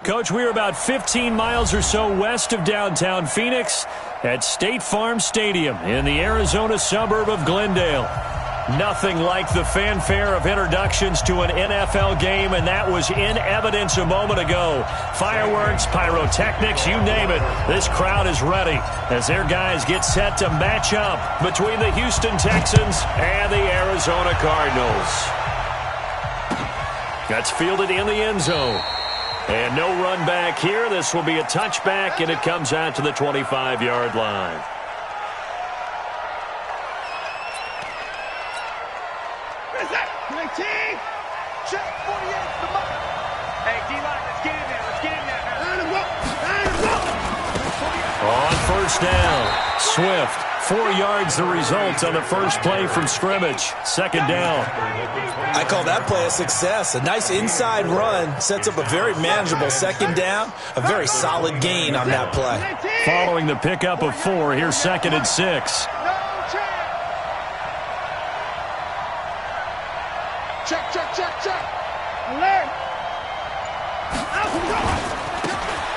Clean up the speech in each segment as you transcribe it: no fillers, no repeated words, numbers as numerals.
Coach, we're about 15 miles or so west of downtown Phoenix at State Farm Stadium in the Arizona suburb of Glendale. Nothing like the fanfare of introductions to an NFL game, and that was in evidence a moment ago. Fireworks, pyrotechnics, you name it. This crowd is ready as their guys get set to match up between the Houston Texans and the Arizona Cardinals. That's fielded in the end zone. And no run back here. This will be a touchback, and it comes out to the 25-yard line. On first down, Swift, 4 yards the result on the first play from scrimmage. Second down. I call that play a success. A nice inside run sets up a very manageable second down. A very solid gain on that play. Following the pickup of 4, here's 2nd and 6. Check.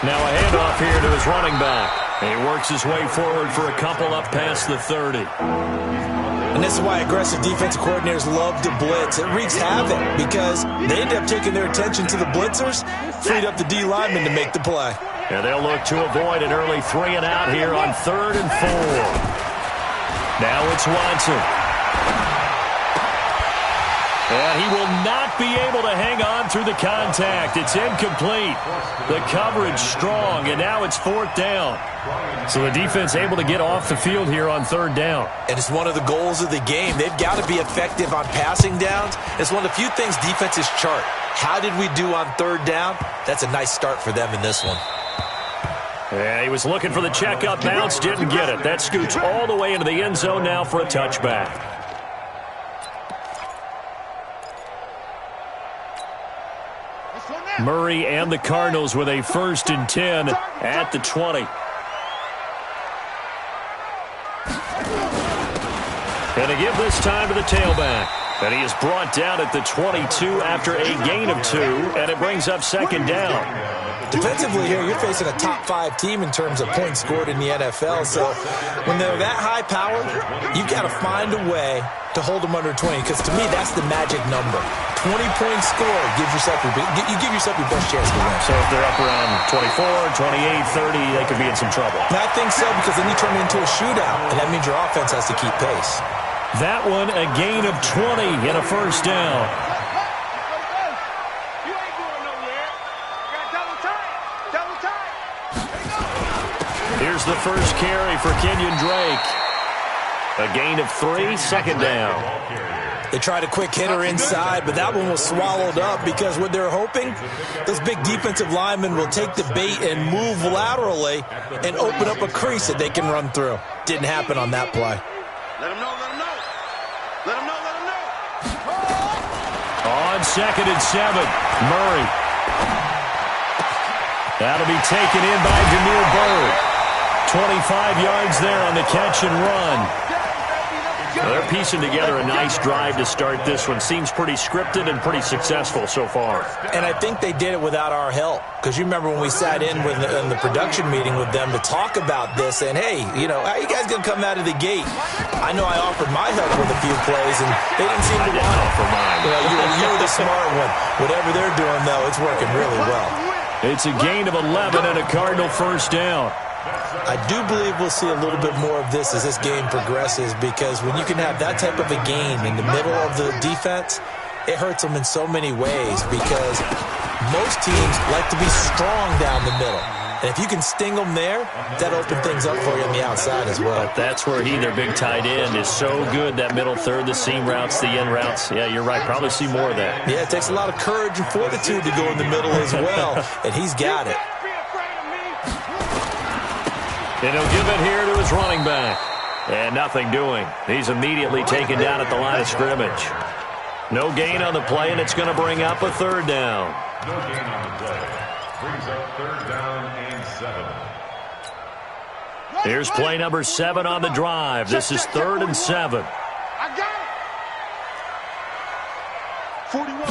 Now a handoff here to his running back. And he works his way forward for a couple up past the 30. And this is why aggressive defensive coordinators love to blitz. It wreaks havoc because they end up taking their attention to the blitzers, freed up the D lineman to make the play. And they'll look to avoid an early 3 and out here on 3rd and 4. Now it's Watson. And he will not be able to hang on through the contact. It's incomplete. The coverage strong, and now it's 4th down. So the defense able to get off the field here on 3rd down. And it's one of the goals of the game. They've got to be effective on passing downs. It's one of the few things defenses chart. How did we do on 3rd down? That's a nice start for them in this one. Yeah, he was looking for the checkup bounce, didn't get it. That scoots all the way into the end zone now for a touchback. Murray and the Cardinals with a 1st and 10 at the 20. And to give this time to the tailback. And he is brought down at the 22 after a gain of 2, and it brings up 2nd down. Defensively here, you're facing a top 5 team in terms of points scored in the NFL. So when they're that high powered, you've got to find a way to hold them under 20, because to me, that's the magic number. 20-point score gives yourself you give yourself your best chance to win. So if they're up around 24, 28, 30, they could be in some trouble. And I think so, because then you turn it into a shootout, and that means your offense has to keep pace. That one, a gain of 20 and a 1st down. Here's the first carry for Kenyon Drake. A gain of 3, 2nd down. They tried a quick hitter inside, but that one was swallowed up because what they're hoping, those big defensive linemen will take the bait and move laterally and open up a crease that they can run through. Didn't happen on that play. Let them know. On 2nd and 7, Murray. That'll be taken in by Demir Bird. 25 yards there on the catch and run. They're piecing together a nice drive to start this one. Seems pretty scripted and pretty successful so far. And I think they did it without our help. Because you remember when we sat in the production meeting with them to talk about this, and hey, how are you guys going to come out of the gate? I know I offered my help with a few plays, and they didn't seem to want it. Offer mine. You're the smart one. Whatever they're doing, though, it's working really well. It's a gain of 11 and a Cardinal 1st down. I do believe we'll see a little bit more of this as this game progresses, because when you can have that type of a gain in the middle of the defense, it hurts them in so many ways, because most teams like to be strong down the middle. And if you can sting them there, that opens things up for you on the outside as well. But that's where their big tight end, is so good, that middle third, the seam routes, the in routes. Yeah, you're right. Probably see more of that. Yeah, it takes a lot of courage and fortitude to go in the middle as well, and he's got it. And he'll give it here to his running back. And nothing doing. He's immediately taken down at the line of scrimmage. No gain on the play, and it's going to bring up a 3rd down. No gain on the play. Brings up 3rd down and 7. Here's play number 7 on the drive. This is 3rd and 7. I got it. 41.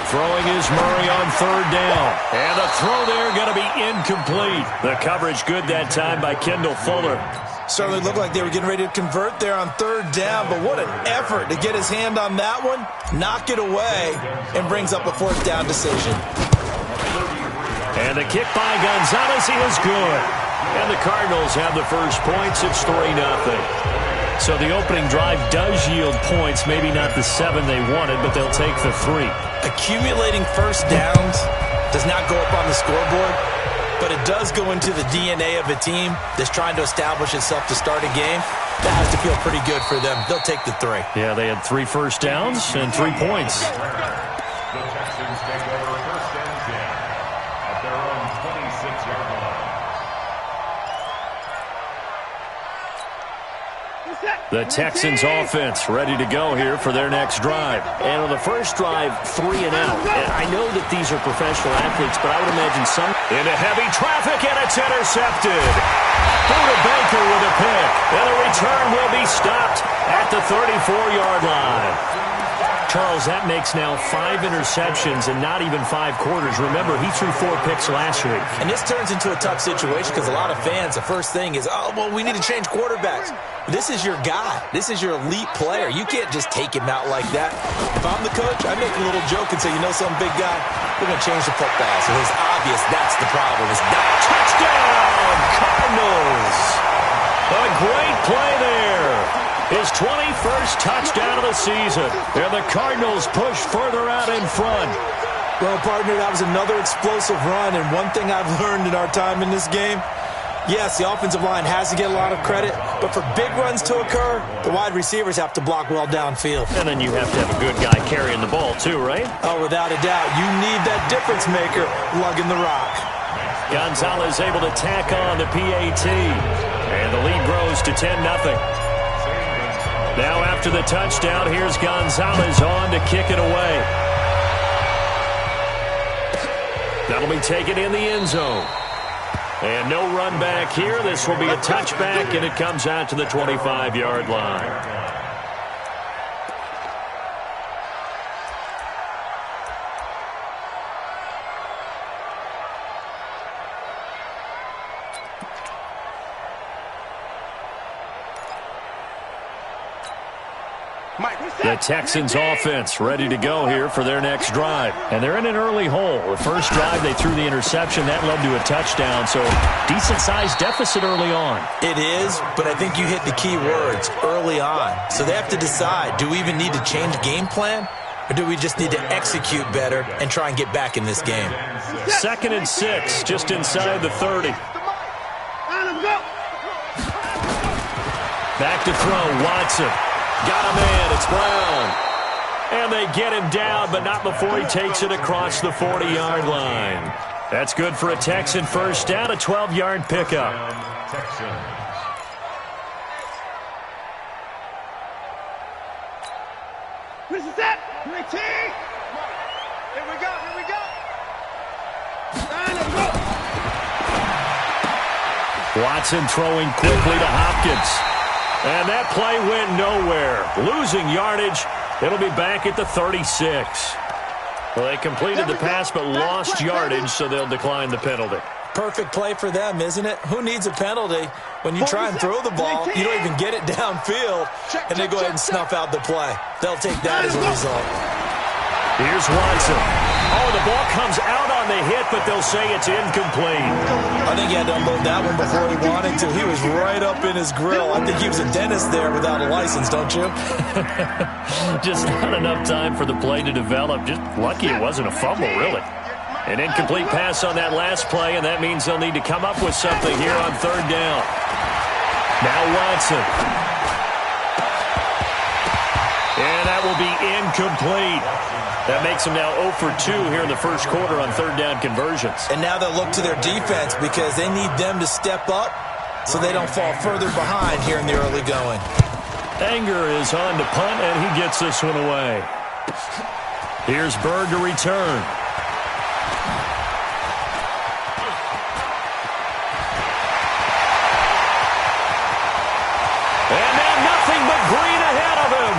Throwing is Murray on third down. And the throw there going to be incomplete. The coverage good that time by Kendall Fuller. Certainly looked like they were getting ready to convert there on third down, but what an effort to get his hand on that one, knock it away, and brings up a fourth down decision. And the kick by Gonzalez is good. And the Cardinals have the first points. It's 3-0. So the opening drive does yield points, maybe not the 7 they wanted, but they'll take the 3. Accumulating first downs does not go up on the scoreboard, but it does go into the DNA of a team that's trying to establish itself to start a game. That has to feel pretty good for them. They'll take the 3. Yeah, they had 3 first downs and 3 points. The Texans take over first and 10 at their own 26-yard line. The Texans offense ready to go here for their next drive. And on the first drive, 3 and out. And I know that these are professional athletes, but I would imagine some... Into heavy traffic, and it's intercepted. Buda Baker with a pick. And the return will be stopped at the 34-yard line. Charles, that makes now 5 interceptions and not even 5 quarters. Remember, he threw 4 picks last week. And this turns into a tough situation because a lot of fans, the first thing is, oh, well, we need to change quarterbacks. This is your guy. This is your elite player. You can't just take him out like that. If I'm the coach, I make a little joke and say, you know some big guy, we're going to change the football. So it's obvious that's the problem. It's not. Touchdown, Cardinals. A great play there. His 21st touchdown of the season. And the Cardinals push further out in front. Well, partner, that was another explosive run. And one thing I've learned in our time in this game, yes, the offensive line has to get a lot of credit, but for big runs to occur, the wide receivers have to block well downfield. And then you have to have a good guy carrying the ball too, right? Oh, without a doubt. You need that difference maker lugging the rock. Gonzalez able to tack on the PAT. And the lead grows to 10-0. Now after the touchdown, here's Gonzalez on to kick it away. That'll be taken in the end zone. And no run back here. This will be a touchback, and it comes out to the 25-yard line. The Texans offense ready to go here for their next drive. And they're in an early hole. The first drive, they threw the interception. That led to a touchdown, so decent-sized deficit early on. It is, but I think you hit the key words, early on. So they have to decide, do we even need to change game plan? Or do we just need to execute better and try and get back in this game? 2nd and 6, just inside the 30. Back to throw, Watson. Got a man, it's Brown. And they get him down, but not before he takes it across the 40-yard line. That's good for a Texan first down, a 12-yard pickup. Texans. This is it. Here we go. Here we go. And let's go. Watson throwing quickly to Hopkins. And that play went nowhere. Losing yardage. It'll be back at the 36. Well, they completed the pass but lost yardage, so they'll decline the penalty. Perfect play for them, isn't it? Who needs a penalty when you try and throw the ball, you don't even get it downfield, and they go ahead and snuff out the play. They'll take that as a result. Here's Watson. Oh, the ball comes out on the hit, but they'll say it's incomplete. I think he had to unload that one before he wanted to. He was right up in his grill. I think he was a dentist there without a license, don't you? Just not enough time for the play to develop. Just lucky it wasn't a fumble, really. An incomplete pass on that last play, and that means they'll need to come up with something here on third down. Now Watson. And that will be incomplete. That makes them now 0 for 2 here in the first quarter on third down conversions. And now they'll look to their defense because they need them to step up so they don't fall further behind here in the early going. Anger is on to punt, and he gets this one away. Here's Bird to return. And now nothing but green ahead of him.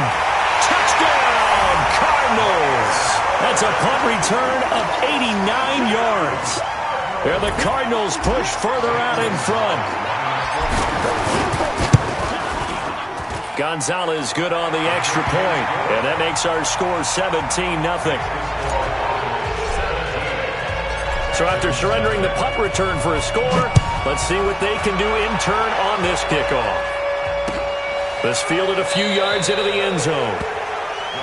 Touchdown, Cardinals. That It's a punt return of 89 yards. And the Cardinals push further out in front. Gonzalez good on the extra point, and that makes our score 17-0. So after surrendering the punt return for a score, let's see what they can do in turn on this kickoff. This fielded a few yards into the end zone.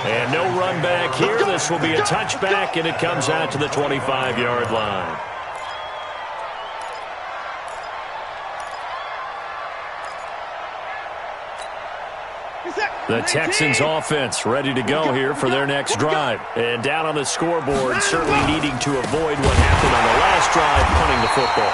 And no run back here. This will be a touchback, and it comes out to the 25-yard line. The Texans offense ready to go here for their next drive. And down on the scoreboard, certainly needing to avoid what happened on the last drive, punting the football.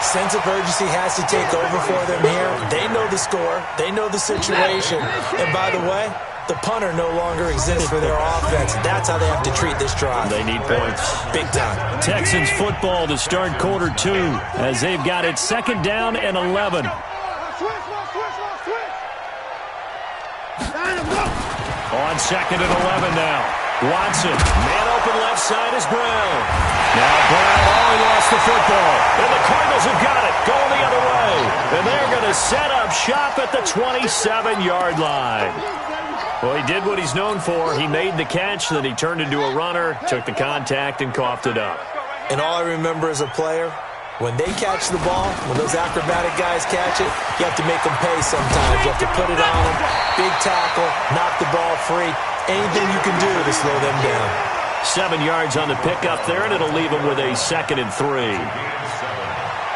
Sense of urgency has to take over for them here. They know the score. They know the situation. And by the way, the punter no longer exists for their offense. That's how they have to treat this drive. They need points. Big time. Texans football to start quarter 2 as they've got it 2nd down and 11. On 2nd and 11 now. Watson, man open left side is Brown. Now Brown, he lost the football. And the Cardinals have got it, going the other way. And they're going to set up shop at the 27-yard line. Well, he did what he's known for. He made the catch, then he turned into a runner, took the contact, and coughed it up. And all I remember as a player, when they catch the ball, when those acrobatic guys catch it, you have to make them pay sometimes. You have to put it on them, big tackle, knock the ball free. Anything you can do to slow them down. 7 yards on the pickup there, and it'll leave them with a 2nd and 3.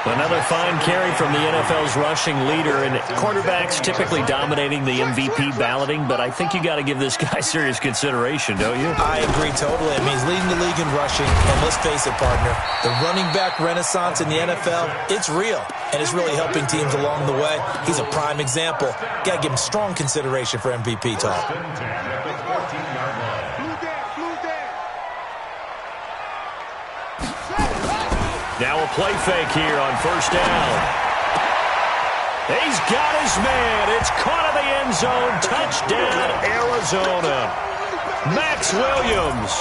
Another fine carry from the NFL's rushing leader, and quarterbacks typically dominating the MVP balloting, but I think you got to give this guy serious consideration, don't you? I agree totally. I mean, he's leading the league in rushing, and let's face it, partner, the running back renaissance in the NFL, it's real, and it's really helping teams along the way. He's a prime example. Got to give him strong consideration for MVP talk. Now a play fake here on 1st down. He's got his man. It's caught in the end zone. Touchdown, Arizona. Max Williams.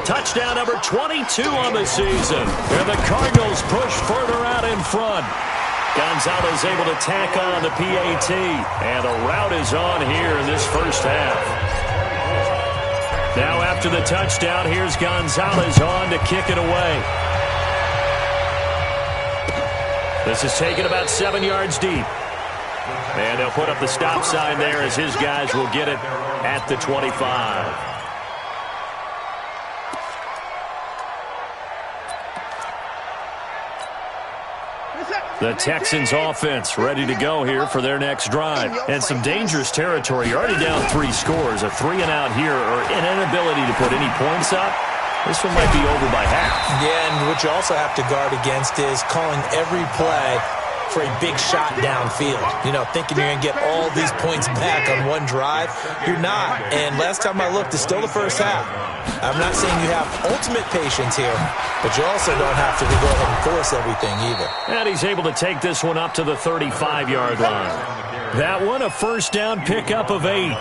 Touchdown number 22 on the season. And the Cardinals push further out in front. Gonzalez able to tack on the PAT. And the route is on here in this first half. Now after the touchdown, here's Gonzalez on to kick it away. This is taken about 7 yards deep. And they'll put up the stop sign there as his guys will get it at the 25. The Texans offense ready to go here for their next drive. And some dangerous territory. You're already down 3 scores. A 3-and-out here or an inability to put any points up. This one might be over by half. Yeah, and what you also have to guard against is calling every play for a big shot downfield. You know, thinking you're going to get all these points back on one drive. You're not. And last time I looked, it's still the first half. I'm not saying you have ultimate patience here, but you also don't have to go ahead and force everything either. And he's able to take this one up to the 35-yard line. That one, a 1st down pickup of 8.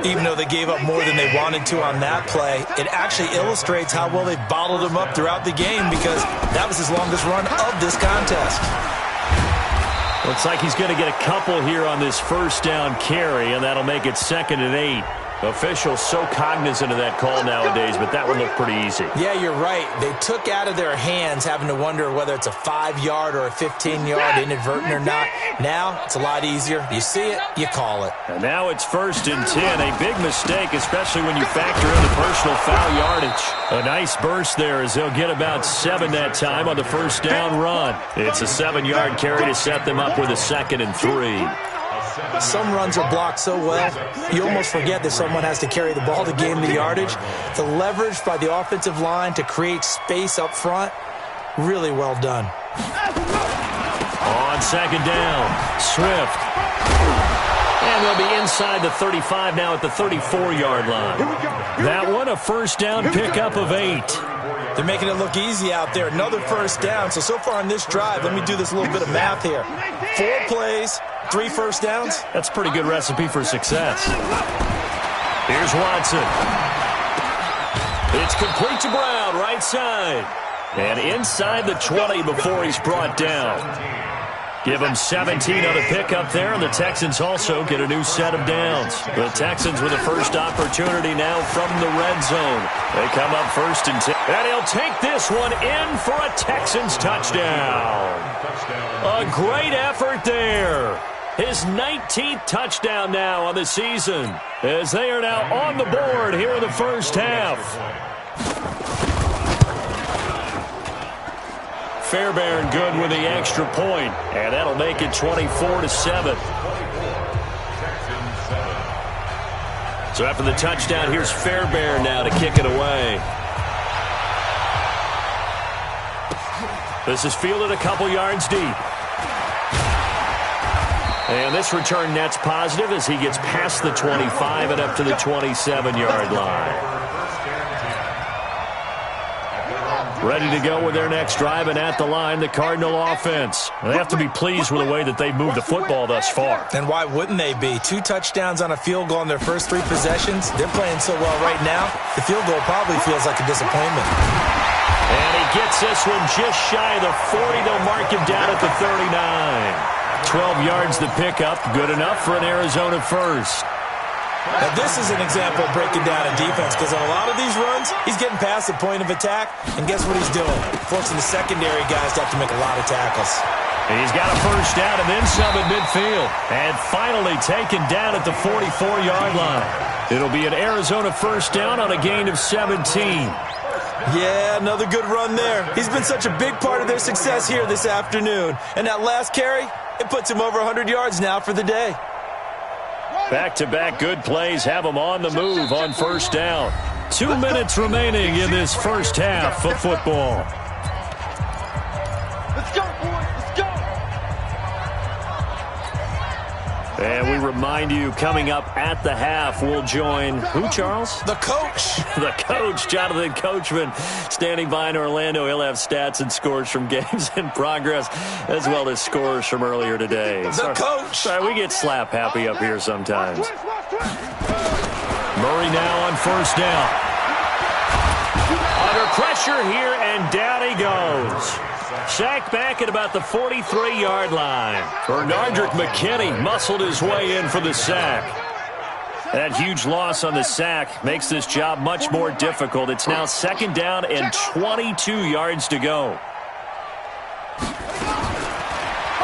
Even though they gave up more than they wanted to on that play, it actually illustrates how well they bottled him up throughout the game because that was his longest run of this contest. Looks like he's going to get a couple here on this 1st down carry, and that'll make it 2nd and 8. Officials so cognizant of that call nowadays, but that one looked pretty easy. Yeah, you're right. They took out of their hands having to wonder whether it's a 5-yard or a 15-yard inadvertent or not. Now, it's a lot easier. You see it, you call it. And now it's 1st and 10. A big mistake, especially when you factor in the personal foul yardage. A nice burst there as they'll get about 7 that time on the 1st down run. It's a 7-yard carry to set them up with a 2nd and 3. Some runs are blocked so well, you almost forget that someone has to carry the ball to gain the yardage. The leverage by the offensive line to create space up front, really well done. On 2nd down, Swift. And they'll be inside the 35 now at the 34-yard line. That one, a 1st down pickup of 8. They're making it look easy out there. Another 1st down. So far on this drive, let me do this little bit of math here. 4 plays, 3 1st downs. That's a pretty good recipe for success. Here's Watson. It's complete to Brown, right side. And inside the 20 before he's brought down. Give him 17 on the pickup there, and the Texans also get a new set of downs. The Texans with the first opportunity now from the red zone. They come up 1st and 10. And he'll take this one in for a Texans touchdown. A great effort there. His 19th touchdown now on the season, as they are now on the board here in the first half. Fairbairn good with the extra point, and that'll make it 24-7. So after the touchdown, here's Fairbairn now to kick it away. This is fielded a couple yards deep. And this return net's positive as he gets past the 25 and up to the 27-yard line. Ready to go with their next drive, and at the line, the Cardinal offense. They have to be pleased with the way that they've moved the football thus far. And why wouldn't they be? 2 touchdowns on a field goal in their first 3 possessions. They're playing so well right now, the field goal probably feels like a disappointment. And he gets this one just shy of the 40. They'll mark him down at the 39. 12 yards to pick up. Good enough for an Arizona first. Now, this is an example of breaking down a defense, because on a lot of these runs, he's getting past the point of attack, and guess what he's doing? Forcing the secondary guys to have to make a lot of tackles. He's got a first down and then some at midfield. And finally taken down at the 44-yard line. It'll be an Arizona first down on a gain of 17. Yeah, another good run there. He's been such a big part of their success here this afternoon. And that last carry, it puts him over 100 yards now for the day. Back-to-back good plays have them on the move on first down. 2 minutes remaining in this first half of football. Let's go, boys. Let's go. And we remind you, coming up at the half, we'll join who, Charles? The coach. The coach, Jonathan Coachman, standing by in Orlando. He'll have stats and scores from games in progress, as well as scores from earlier today. The coach. Sorry, we get slap happy up here sometimes. Murray now on first down. Under pressure here, and down he goes. Sacked back at about the 43-yard line. Bernardrick McKinney muscled his way in for the sack. That huge loss on the sack makes this job much more difficult. It's now 2nd down and 22 yards to go.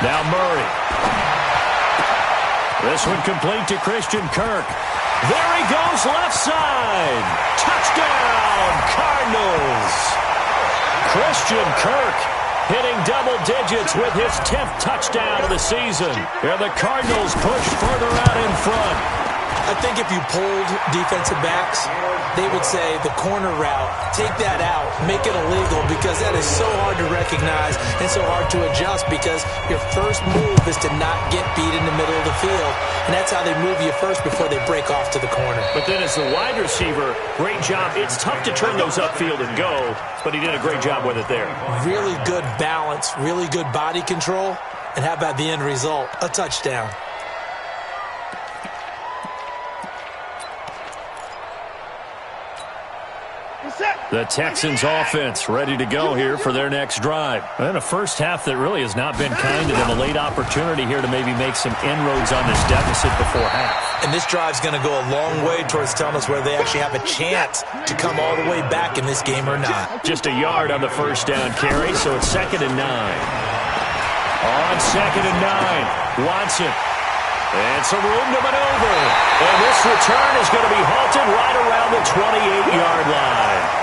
Now Murray. This one complete to Christian Kirk. There he goes, left side. Touchdown, Cardinals. Christian Kirk hitting double digits with his 10th touchdown of the season. And the Cardinals push further out in front. I think if you polled defensive backs, they would say the corner route, take that out, make it illegal, because that is so hard to recognize and so hard to adjust, because your first move is to not get beat in the middle of the field. And that's how they move you first before they break off to the corner. But then as the wide receiver, great job. It's tough to turn those upfield and go, but he did a great job with it there. Really good balance, really good body control. And how about the end result? A touchdown. The Texans offense ready to go here for their next drive. And a first half that really has not been kind to them. A late opportunity here to maybe make some inroads on this deficit before half. And this drive's going to go a long way towards telling us whether they actually have a chance to come all the way back in this game or not. Just a yard on the first down carry, so it's 2nd and 9. On 2nd and 9, Watson. And some room to maneuver. And this return is going to be halted right around the 28-yard line.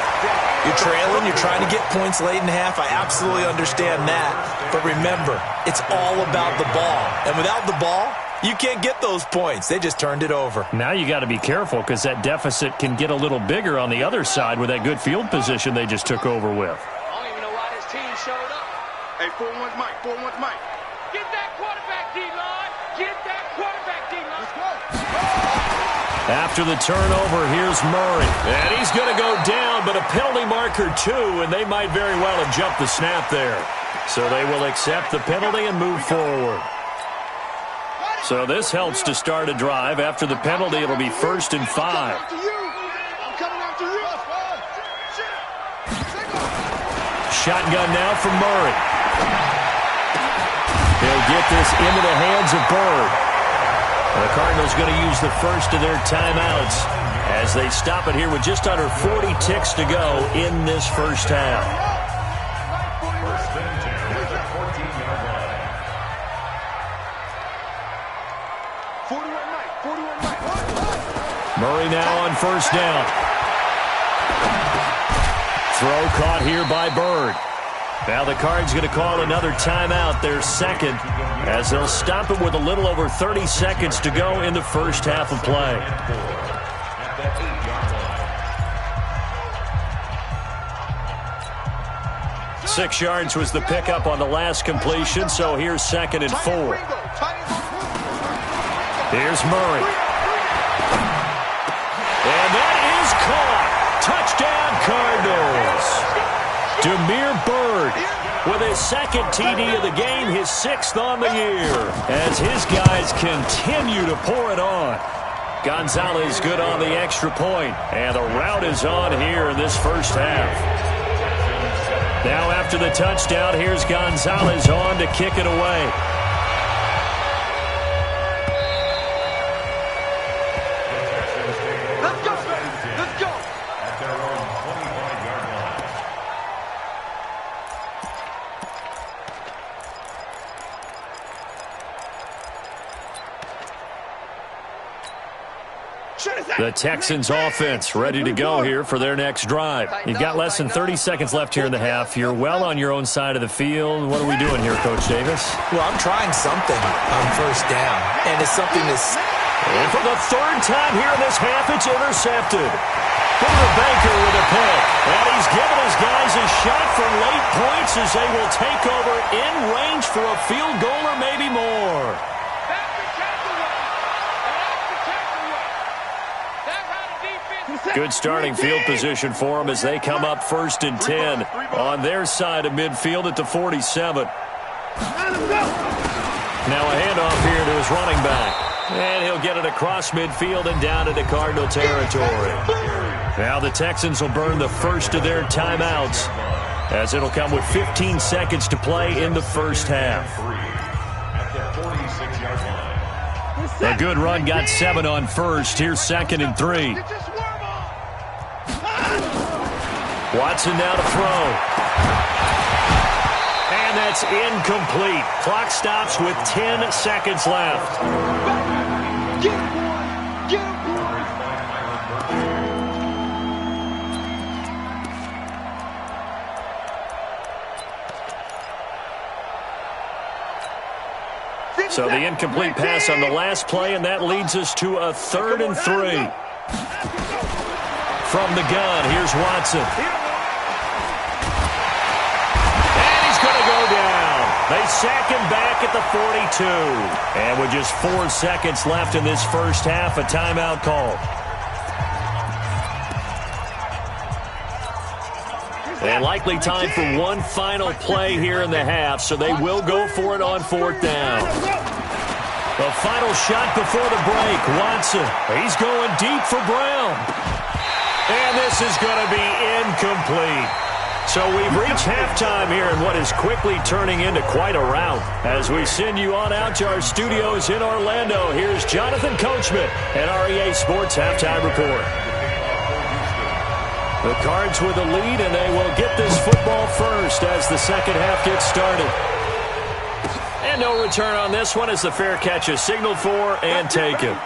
You're trailing, you're trying to get points late in half. I absolutely understand that. But remember, it's all about the ball. And without the ball, you can't get those points. They just turned it over. Now you got to be careful, because that deficit can get a little bigger on the other side with that good field position they just took over with. I don't even know why this team showed up. Hey, 4-1's Mike, 4-1's Mike. Get that quarterback, D-line. Get that quarterback, D-line. Let's go. After the turnover, here's Murray. And he's going to go down, but a penalty marker too, and they might very well have jumped the snap there. So they will accept the penalty and move forward. So this helps to start a drive. After the penalty, it'll be 1st and 5. shotgun now from Murray. He'll get this into the hands of Bird. The Cardinals going to use the first of their timeouts as they stop it here with just under 40 ticks to go in this first half. First and 10 at the 14-yard line. 41 Mike. Murray now on first down. Throw caught here by Bird. Now the Cards going to call another timeout, their second, as they'll stop it with a little over 30 seconds to go in the first half of play. At the 8-yard line. 6 yards was the pickup on the last completion, so here's 2nd and 4. Here's Murray. And that is caught. Touchdown, Cardinals. Demir Bird with his second TD of the game, his 6th on the year, as his guys continue to pour it on. Gonzalez good on the extra point, and the rout is on here in this first half. Now after the touchdown, here's Gonzalez on to kick it away. Let's go. At their own 25-yard line. The Texans offense ready to go here for their next drive. You've got less than 30 seconds left here in the half. You're well on your own side of the field. What are we doing here, Coach Davis? Well, I'm trying something on first down, and it's something that's... And for the 3rd time here in this half, it's intercepted. Boomer Baker with a pick. And he's given his guys a shot for late points as they will take over in range for a field goal or maybe more. Good starting field position for them as they come up 1st and 10 on their side of midfield at the 47. Now a handoff here to his running back. And he'll get it across midfield and down into Cardinal territory. Now the Texans will burn the first of their timeouts as it'll come with 15 seconds to play in the first half. At the 46-yard line. A good run got 7 on first. Here's 2nd and 3. Watson now to throw. And that's incomplete. Clock stops with 10 seconds left. So the incomplete pass on the last play, and that leads us to a 3rd and 3. From the gun, here's Watson. And he's going to go down. They sack him back at the 42. And with just 4 seconds left in this first half, a timeout call. And likely time for one final play here in the half, so they will go for it on 4th down. The final shot before the break. Watson, he's going deep for Brown. And this is going to be incomplete. So we've reached halftime here in what is quickly turning into quite a rout. As we send you on out to our studios in Orlando, here's Jonathan Coachman and REA Sports Halftime Report. The Cards with the lead, and they will get this football first as the second half gets started. And no return on this one as the fair catch is signaled for and taken.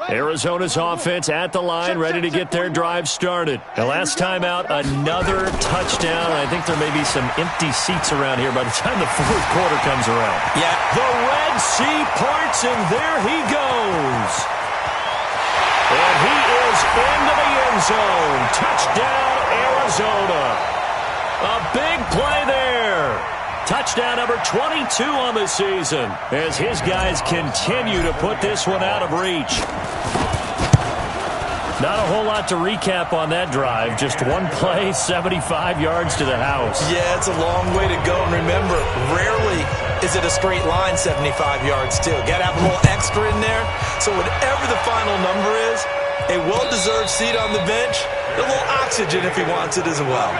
Arizona's offense at the line, ready to get their drive started. The last time out, another touchdown. I think there may be some empty seats around here by the time the 4th quarter comes around. Yeah. The Red Sea parts, and there he goes. And he is into the end zone. Touchdown, Arizona. A big play there. Touchdown number 22 on the season as his guys continue to put this one out of reach. Not a whole lot to recap on that drive. Just one play, 75 yards to the house. Yeah, it's a long way to go. And remember, rarely is it a straight line 75 yards too? Got to have a little extra in there. So whatever the final number is, a well-deserved seat on the bench, a little oxygen if he wants it as well.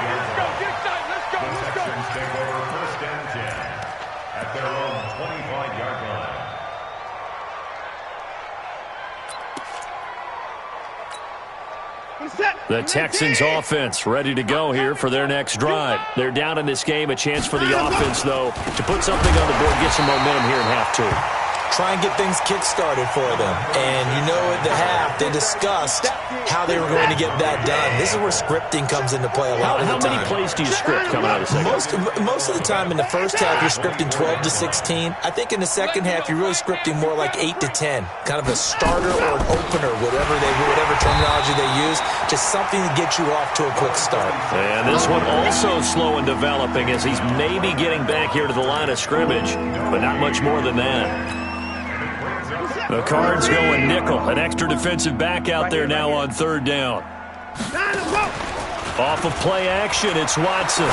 The Texans offense ready to go here for their next drive. They're down in this game. A chance for the offense, though, to put something on the board, get some momentum here in half two. Try and get things kick-started for them. And you know at the half, they discussed how they were going to get that done. This is where scripting comes into play a lot of the time. How many plays do you script coming out of the second? Most of the time in the first half, you're scripting 12 to 16. I think in the second half, you're really scripting more like 8 to 10. Kind of a starter or an opener, whatever terminology they use. Just something to get you off to a quick start. And this one also slow in developing as he's maybe getting back here to the line of scrimmage, but not much more than that. The Cards going nickel. An extra defensive back out there now on third down. Off of play action, it's Watson.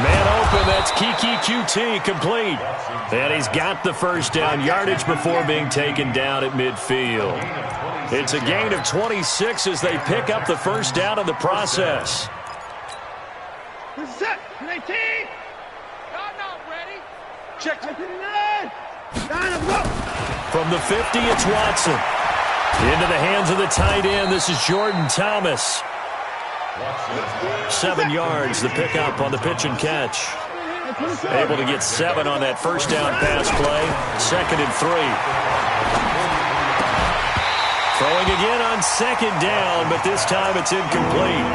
Man open, that's Kiki QT complete. And he's got the first down yardage before being taken down at midfield. It's a gain of 26 as they pick up the first down in the process. Set. 19. Not ready. Check. From the 50, it's Watson. Into the hands of the tight end. This is Jordan Thomas. 7 yards, the pickup on the pitch and catch. Able to get 7 on that first down pass play. 2nd and 3. Throwing again on 2nd down, but this time it's incomplete.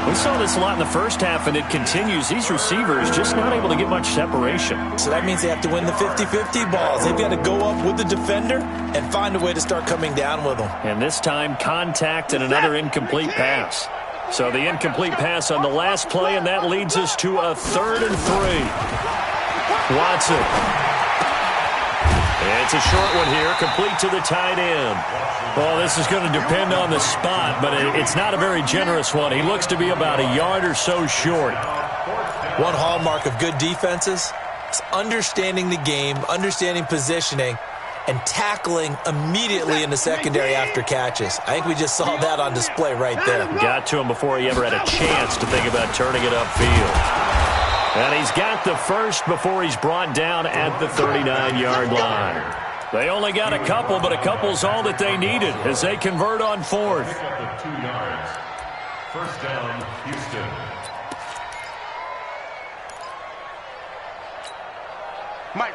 We saw this a lot in the first half, and it continues. These receivers just not able to get much separation. So that means they have to win the 50-50 balls. They've got to go up with the defender and find a way to start coming down with them. And this time, contact and another incomplete pass. So the incomplete pass on the last play, and that leads us to a 3rd and 3. Watson. It's a short one here, complete to the tight end. Well, this is going to depend on the spot, but it's not a very generous one. He looks to be about a yard or so short. One hallmark of good defenses is understanding the game, understanding positioning, and tackling immediately in the secondary after catches. I think we just saw that on display right there. Got to him before he ever had a chance to think about turning it upfield. And he's got the first before he's brought down at the 39-yard line. They only got a couple, but a couple's all that they needed as they convert on 4th. 2 yards. First down, Houston.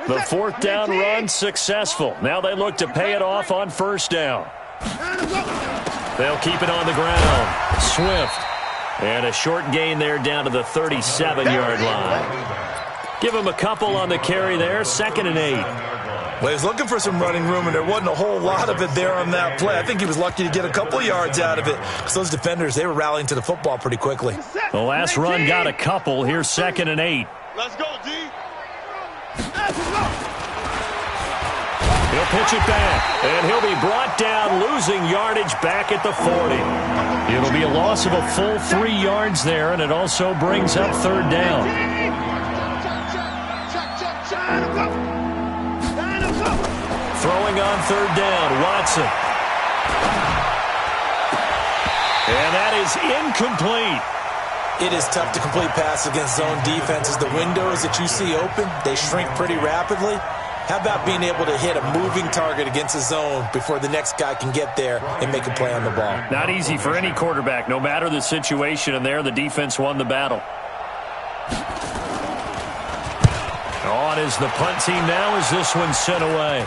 The 4th down run successful. Now they look to pay it off on 1st down. They'll keep it on the ground. Swift. And a short gain there down to the 37-yard line. Give him a couple on the carry there. 2nd and 8. Well, he was looking for some running room, and there wasn't a whole lot of it there on that play. I think he was lucky to get a couple of yards out of it because those defenders, they were rallying to the football pretty quickly. The last run got a couple. Here's 2nd and 8. Let's go, D. He'll pitch it back, and he'll be brought down, losing yardage back at the 40. It'll be a loss of a full 3 yards there, and it also brings up 3rd down. Throwing on 3rd down, Watson. And that is incomplete. It is tough to complete passes against zone defenses. The windows that you see open, they shrink pretty rapidly. How about being able to hit a moving target against a zone before the next guy can get there and make a play on the ball? Not easy for any quarterback, no matter the situation, and there the defense won the battle. On is the punt team now as this one's sent away.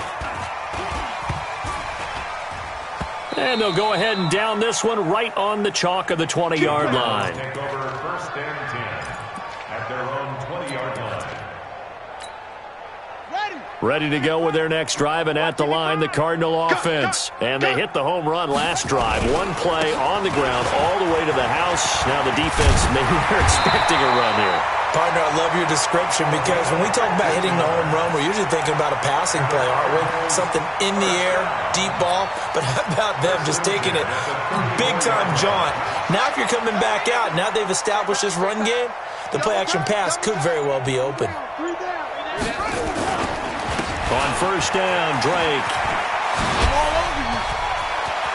And they'll go ahead and down this one right on the chalk of the 20-yard line. Take over 1st and 10 at their own 20-yard line. Ready to go with their next drive, and at the line, the Cardinal offense. And they hit the home run last drive. One play on the ground all the way to the house. Now the defense, maybe they're expecting a run here. Partner, I love your description because when we talk about hitting the home run, we're usually thinking about a passing play, aren't we? Something in the air, deep ball. But how about them just taking it big-time jaunt? Now if you're coming back out, now they've established this run game, the play-action pass could very well be open. On first down, Drake.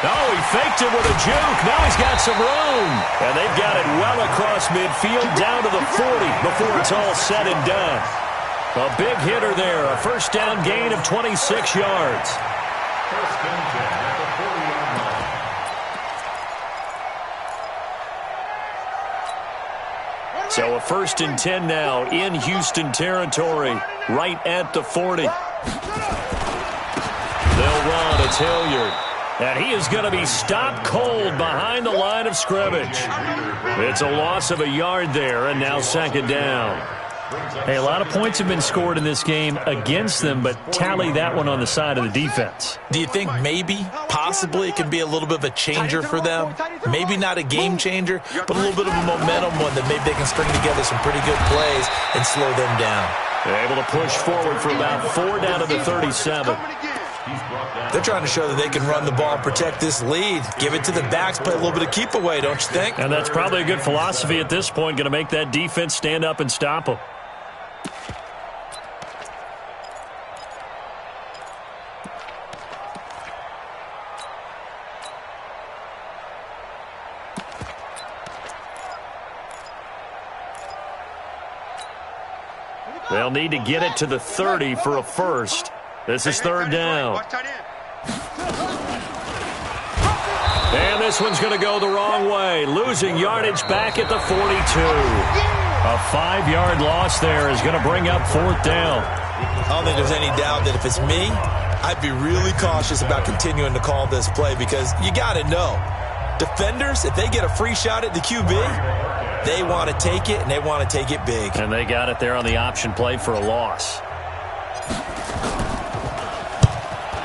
Oh, he faked it with a juke. Now he's got some room. And they've got it well across midfield down to the 40 before it's all said and done. A big hitter there. A first down gain of 26 yards. First and 10 at the 40-yard line. So a first and 10 now in Houston territory, right at the 40. They'll run. It's Hilliard. And he is going to be stopped cold behind the line of scrimmage. It's a loss of a yard there, and now second down. Hey, a lot of points have been scored in this game against them, but tally that one on the side of the defense. Do you think maybe, possibly, it can be a little bit of a changer for them? Maybe not a game changer, but a little bit of a momentum one that maybe they can string together some pretty good plays and slow them down. They're able to push forward for about 4 down to the 37. They're trying to show that they can run the ball and protect this lead. Give it to the backs, play a little bit of keep away, don't you think? And that's probably a good philosophy at this point, going to make that defense stand up and stop them. They'll need to get it to the 30 for a first. This is third down. And this one's going to go the wrong way. Losing yardage back at the 42. A 5-yard loss there is going to bring up fourth down. I don't think there's any doubt that if it's me, I'd be really cautious about continuing to call this play because you got to know, defenders, if they get a free shot at the QB, they want to take it, and they want to take it big. And they got it there on the option play for a loss.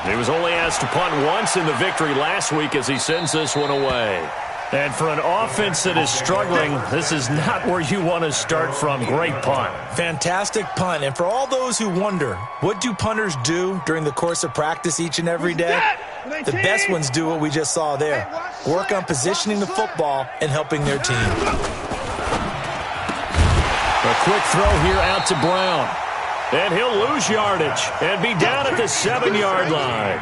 He was only asked to punt once in the victory last week as he sends this one away. And for an offense that is struggling, this is not where you want to start from. Great punt. Fantastic punt. And for all those who wonder, what do punters do during the course of practice each and every day? The best ones do what we just saw there. Work on positioning the football and helping their team. A quick throw here out to Brown. And he'll lose yardage and be down at the 7-yard line.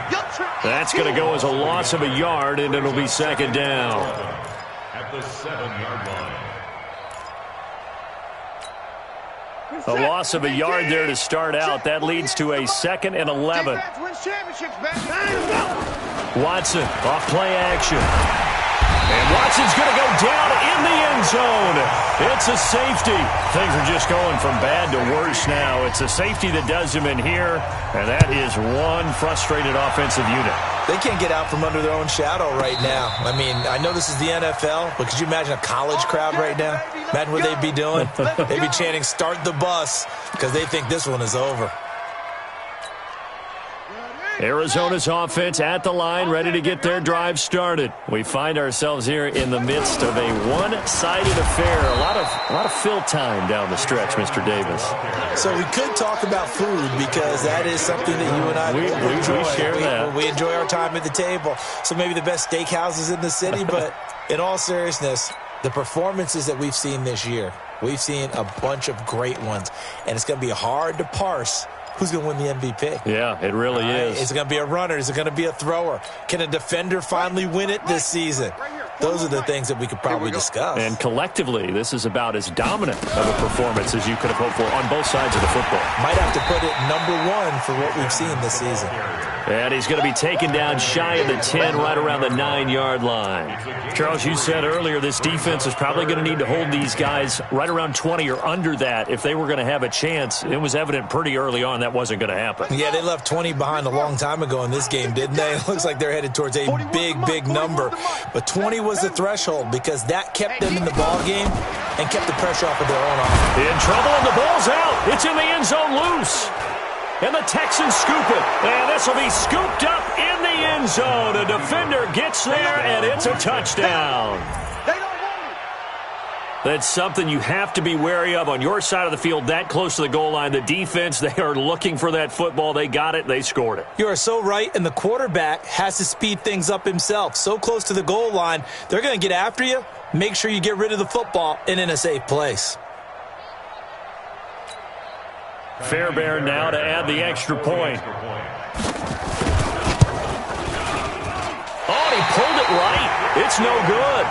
That's going to go as a loss of a yard, and it'll be second down. At the 7-yard line. A loss of a yard there to start out. That leads to a 2nd and 11. Watson off play action. And Watson's going to go down in the end zone. It's a safety. Things are just going from bad to worse now. It's a safety that does him in here, and that is one frustrated offensive unit. They can't get out from under their own shadow right now. I mean, I know this is the NFL, but could you imagine a college crowd right now? Imagine what they'd be doing. They'd be chanting, "Start the bus," because they think this one is over. Arizona's offense at the line, ready to get their drive started. We find ourselves here in the midst of a one-sided affair. A lot of fill time down the stretch, Mr. Davis. So we could talk about food because that is something that you and I enjoy. We share that. We enjoy our time at the table. So maybe the best steakhouses in the city, but in all seriousness, the performances that we've seen this year, we've seen a bunch of great ones, and it's going to be hard to parse who's going to win the MVP. Yeah, it really is. Is it going to be a runner? Is it going to be a thrower? Can a defender finally win it this season? Those are the things that we could probably discuss. And collectively, this is about as dominant of a performance as you could have hoped for on both sides of the football. Might have to put it #1 for what we've seen this season. And he's going to be taken down shy of the 10, right around the 9-yard line. Charles, you said earlier this defense is probably going to need to hold these guys right around 20 or under that if they were going to have a chance. It was evident pretty early on that wasn't going to happen. Yeah, they left 20 behind a long time ago in this game, didn't they? It looks like they're headed towards a big number. But 20 was the threshold because that kept them in the ball game and kept the pressure off of their own offense. In trouble, and the ball's out. It's in the end zone loose. And the Texans scoop it. And this will be scooped up in the end zone. A defender gets there, and it's a touchdown. That's something you have to be wary of on your side of the field, that close to the goal line. The defense, they are looking for that football. They got it. They scored it. You are so right, and the quarterback has to speed things up himself. So close to the goal line, they're going to get after you. Make sure you get rid of the football and in a safe place. Fairbairn now to add the extra point. Oh, he pulled it right. It's no good.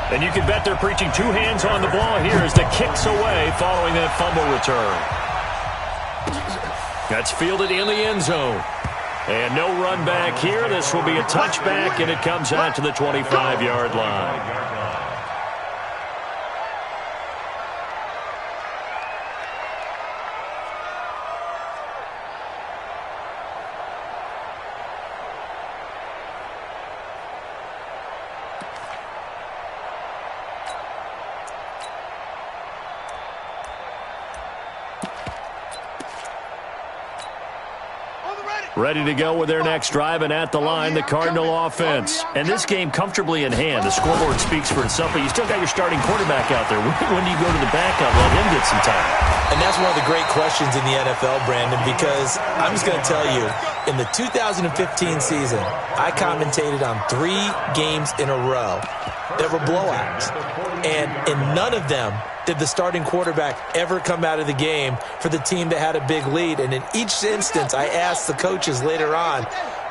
And you can bet they're preaching two hands on the ball here as the kick's away following that fumble return. That's fielded in the end zone. And no run back here. This will be a touchback, and it comes out to the 25-yard line. Ready to go with their next drive, and at the line, the Cardinal offense. And this game comfortably in hand. The scoreboard speaks for itself, but you still got your starting quarterback out there. When do you go to the backup? Let him get some time. And that's one of the great questions in the NFL, Brandon, because I'm just going to tell you, in the 2015 season, I commentated on 3 games in a row that were blowouts. And in none of them did the starting quarterback ever come out of the game for the team that had a big lead. And in each instance, I asked the coaches later on,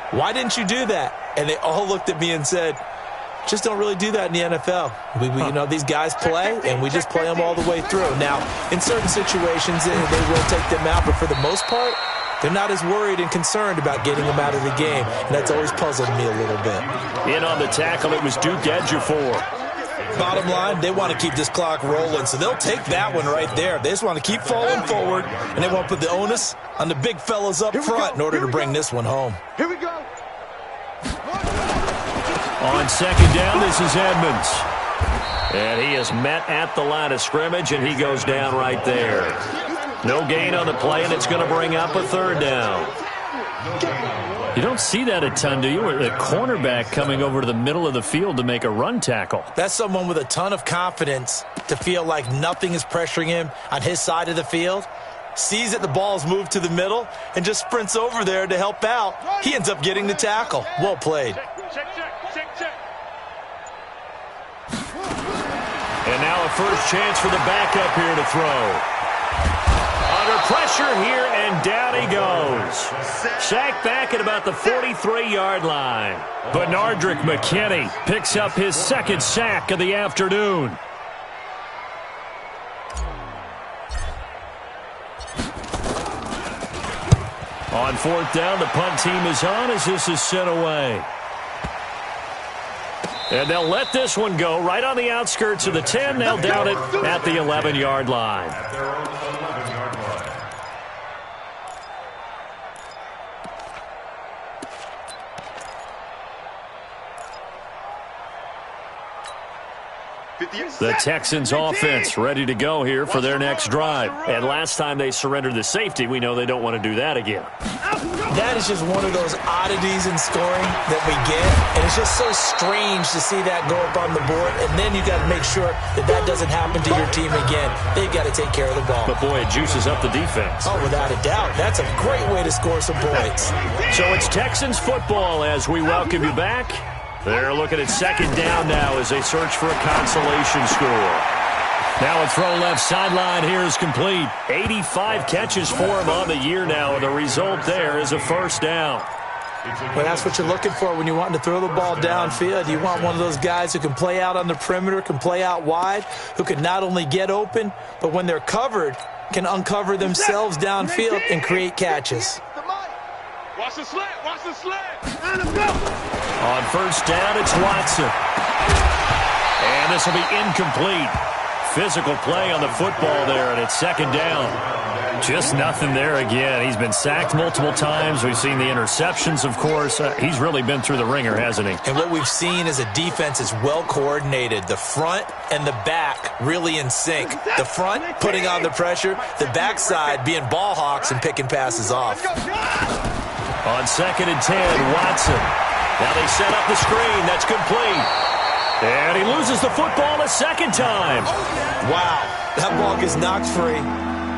why didn't you do that? And they all looked at me and said, just don't really do that in the NFL. You know, these guys play, and we just play them all the way through. Now, in certain situations, they will take them out, but for the most part, they're not as worried and concerned about getting them out of the game, and that's always puzzled me a little bit. In on the tackle, it was Duke Ejiofor. Bottom line, they want to keep this clock rolling, so they'll take that one right there. They just want to keep falling forward, and they want to put the onus on the big fellas up front in order to bring this one home. Here we go. On second down, this is Edmonds. And he is met at the line of scrimmage, and he goes down right there. No gain on the play, and it's going to bring up a third down. You don't see that a ton, do you? A cornerback coming over to the middle of the field to make a run tackle. That's someone with a ton of confidence to feel like nothing is pressuring him on his side of the field. Sees that the ball's moved to the middle and just sprints over there to help out. He ends up getting the tackle. Well played. Check. And now a first chance for the backup here to throw. Under pressure here, and down he goes. Sacked back at about the 43-yard line. Benardrick McKinney picks up his second sack of the afternoon. On fourth down, the punt team is on as this is sent away. And they'll let this one go right on the outskirts of the 10. They'll down it at the 11-yard line. At their own 11-yard line. The Texans offense ready to go here for their next drive. And last time they surrendered the safety, we know they don't want to do that again. That is just one of those oddities in scoring that we get. And it's just so strange to see that go up on the board. And then you got to make sure that that doesn't happen to your team again. They've got to take care of the ball. But, boy, it juices up the defense. Oh, without a doubt. That's a great way to score some points. So it's Texans football as we welcome you back. They're looking at second down now as they search for a consolation score. Now a throw left sideline here is complete. 85 catches for him on the year now, and the result there is a first down. Well, that's what you're looking for when you want to throw the ball downfield. You want one of those guys who can play out on the perimeter, can play out wide, who can not only get open, but when they're covered, can uncover themselves downfield and create catches. Watch the slant. On first down, it's Watson. And this will be incomplete. Physical play on the football there, and it's second down. Just nothing there again. He's been sacked multiple times. We've seen the interceptions, of course. He's really been through the ringer, hasn't he? And what we've seen is a defense is well coordinated. The front and the back really in sync. The front putting on the pressure, the backside being ball hawks and picking passes off. On second and 10, Watson. Now they set up the screen. That's complete. And he loses the football a second time. Wow, that ball gets knocked free,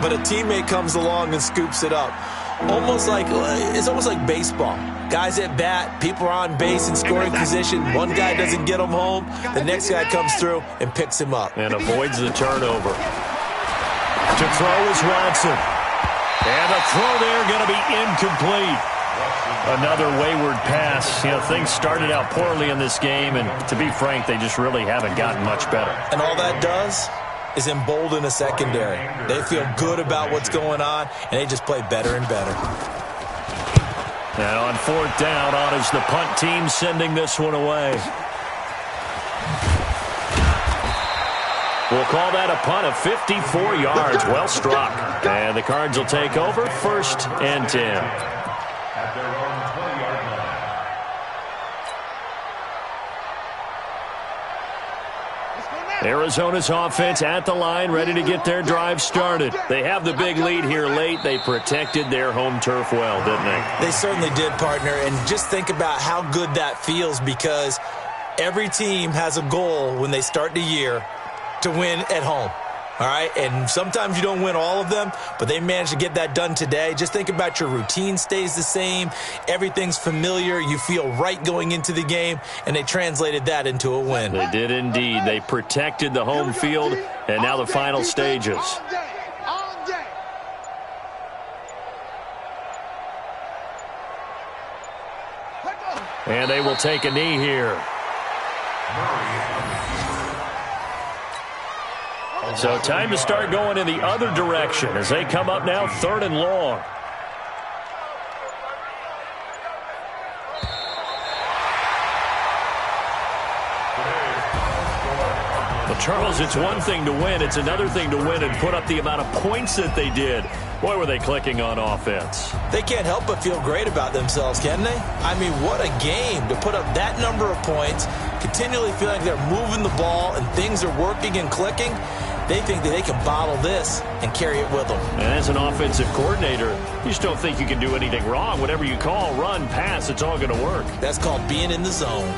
but a teammate comes along and scoops it up. almost like it's almost like baseball. Guys at bat, people are on base in scoring position. One guy doesn't get him home. The next guy comes through and picks him up. And avoids the turnover. To throw is Watson. And the throw there going to be incomplete. Another wayward pass. You know, things started out poorly in this game, and to be frank, they just really haven't gotten much better. And all that does is embolden a secondary. They feel good about what's going on, and they just play better and better. And on fourth down, on is the punt team sending this one away. We'll call that a punt of 54 yards. Well struck. And the Cards will take over 1st and 10. At their own 20-yard line. Arizona's offense at the line, ready to get their drive started. They have the big lead here late. They protected their home turf well, didn't they? They certainly did, partner. And just think about how good that feels, because every team has a goal when they start the year to win at home. All right, and sometimes you don't win all of them, but they managed to get that done today. Just think about your routine stays the same. Everything's familiar. You feel right going into the game, and they translated that into a win. They did indeed. They protected the home field, and now the final stages. And they will take a knee here. So time to start going in the other direction as they come up now 3rd and long. Well, Charles, it's one thing to win. It's another thing to win and put up the amount of points that they did. Boy, were they clicking on offense. They can't help but feel great about themselves, can they? I mean, what a game to put up that number of points, continually feel like they're moving the ball and things are working and clicking. They think that they can bottle this and carry it with them. And as an offensive coordinator, you just don't think you can do anything wrong. Whatever you call, run, pass, it's all going to work. That's called being in the zone.